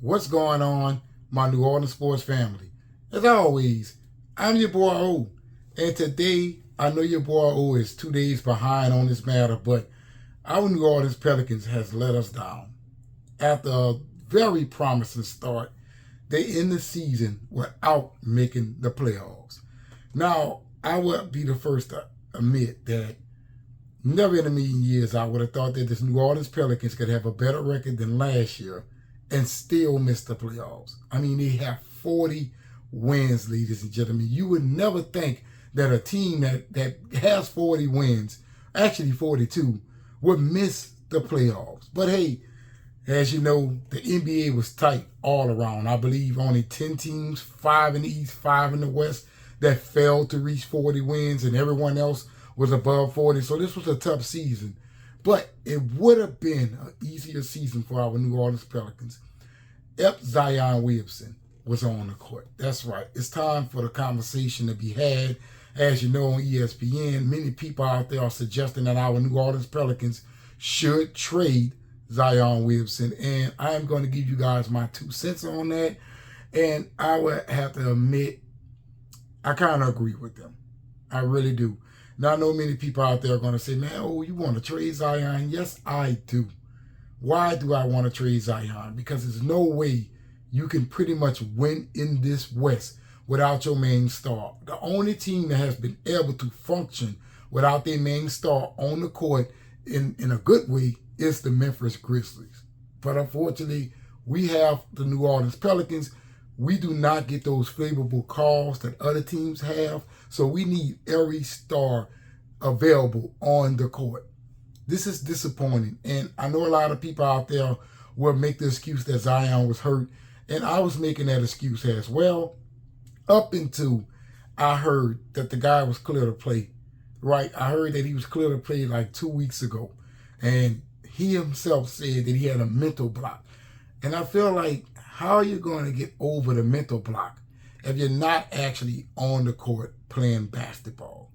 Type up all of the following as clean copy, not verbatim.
What's going on, my New Orleans sports family? As always, I'm your boy O, and today I know your boy O is 2 days behind on this matter, but our New Orleans Pelicans has let us down. After a very promising start, they end the season without making the playoffs. Now, I would be the first to admit that never in a million years I would have thought that this New Orleans Pelicans could have a better record than last year and still miss the playoffs. I mean, they have 40 wins, ladies and gentlemen. You would never think that a team that has 40 wins, actually 42, would miss the playoffs. But hey, as you know, the NBA was tight all around. I believe only 10 teams, 5 in the East, 5 in the West, that failed to reach 40 wins, and everyone else was above 40. So this was a tough season. But it would have been an easier season for our New Orleans Pelicans if Zion Williamson was on the court. That's right. It's time for the conversation to be had. As you know, on ESPN, many people out there are suggesting that our New Orleans Pelicans should trade Zion Williamson. And I am going to give you guys my 2 cents on that. And I would have to admit, I kind of agree with them. I really do. Now, I know many people out there are going to say, man, oh, you want to trade Zion? Yes, I do. Why do I want to trade Zion? Because there's no way you can pretty much win in this West without your main star. The only team that has been able to function without their main star on the court in a good way is the Memphis Grizzlies. But unfortunately, we have the New Orleans Pelicans. We do not get those favorable calls that other teams have, so we need every star available on the court. This is disappointing, and I know a lot of people out there will make the excuse that Zion was hurt, and I was making that excuse as well, up until I heard that the guy was clear to play, right? I heard that he was clear to play like 2 weeks ago, and he himself said that he had a mental block. And I feel like, how are you going to get over the mental block if you're not actually on the court playing basketball,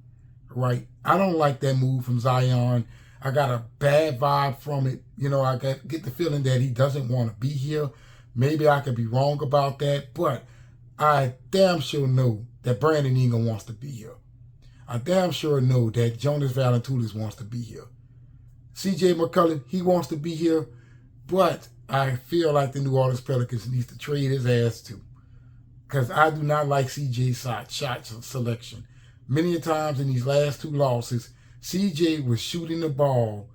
right? I don't like that move from Zion. I got a bad vibe from it. You know, I get the feeling that he doesn't want to be here. Maybe I could be wrong about that, but I damn sure know that Brandon Ingram wants to be here. I damn sure know that Jonas Valanciunas wants to be here. Cj McCollum, he wants to be here, but I feel like the New Orleans Pelicans needs to trade his ass too, because I do not like CJ's shot selection. Many a times in these last 2 losses, CJ was shooting the ball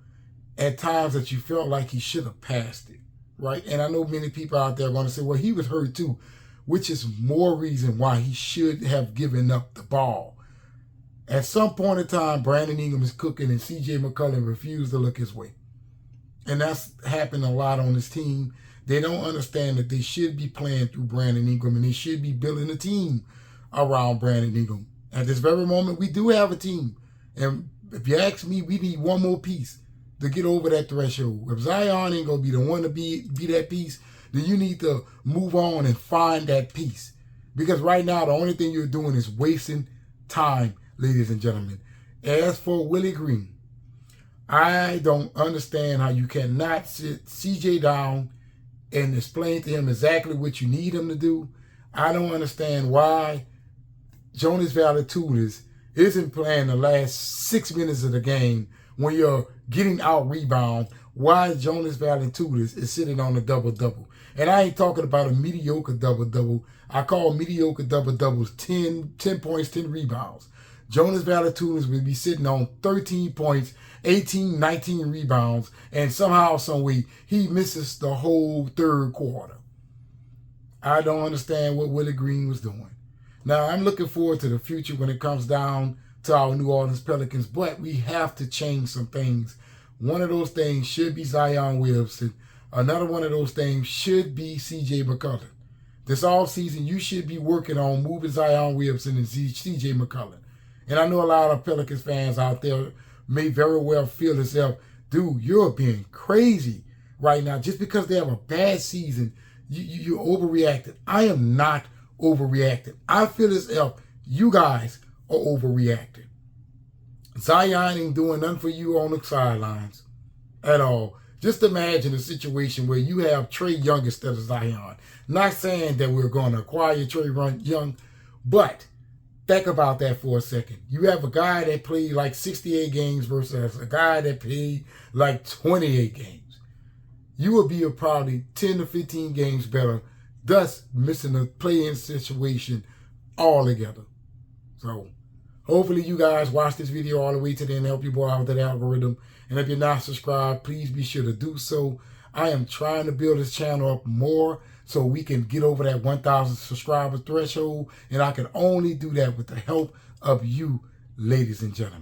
at times that you felt like he should have passed it, right? And I know many people out there are going to say, well, he was hurt too, which is more reason why he should have given up the ball. At some point in time, Brandon Ingram is cooking and CJ McCollum refused to look his way. And that's happened a lot on this team. They don't understand that they should be playing through Brandon Ingram, and they should be building a team around Brandon Ingram. At this very moment, we do have a team. And if you ask me, we need one more piece to get over that threshold. If Zion ain't going to be the one to be that piece, then you need to move on and find that piece. Because right now, the only thing you're doing is wasting time, ladies and gentlemen. As for Willie Green, I don't understand how you cannot sit CJ down and explain to him exactly what you need him to do. I don't understand why Jonas Valanciunas isn't playing the last 6 minutes of the game when you're getting out rebound. Why Jonas Valanciunas is sitting on a double-double. And I ain't talking about a mediocre double-double. I call mediocre double-doubles 10 points, 10 rebounds. Jonas Valanciunas will be sitting on 13 points, 18, 19 rebounds, and somehow, some way, he misses the whole third quarter. I don't understand what Willie Green was doing. Now, I'm looking forward to the future when it comes down to our New Orleans Pelicans, but we have to change some things. One of those things should be Zion Williamson. Another one of those things should be CJ McCollum. This offseason, you should be working on moving Zion Williamson and CJ McCollum. And I know a lot of Pelicans fans out there may very well feel as if, dude, you're being crazy right now. Just because they have a bad season, you're overreacting. I am not overreacting. I feel as if you guys are overreacting. Zion ain't doing nothing for you on the sidelines at all. Just imagine a situation where you have Trae Young instead of Zion. Not saying that we're going to acquire Trae Young, but think about that for a second. You have a guy that played like 68 games versus a guy that played like 28 games. You will be probably 10 to 15 games better, thus missing a play-in situation altogether. So hopefully you guys watch this video all the way to the end, help your boy out with that algorithm. And if you're not subscribed, please be sure to do so. I am trying to build this channel up more so we can get over that 1,000 subscriber threshold. And I can only do that with the help of you, ladies and gentlemen.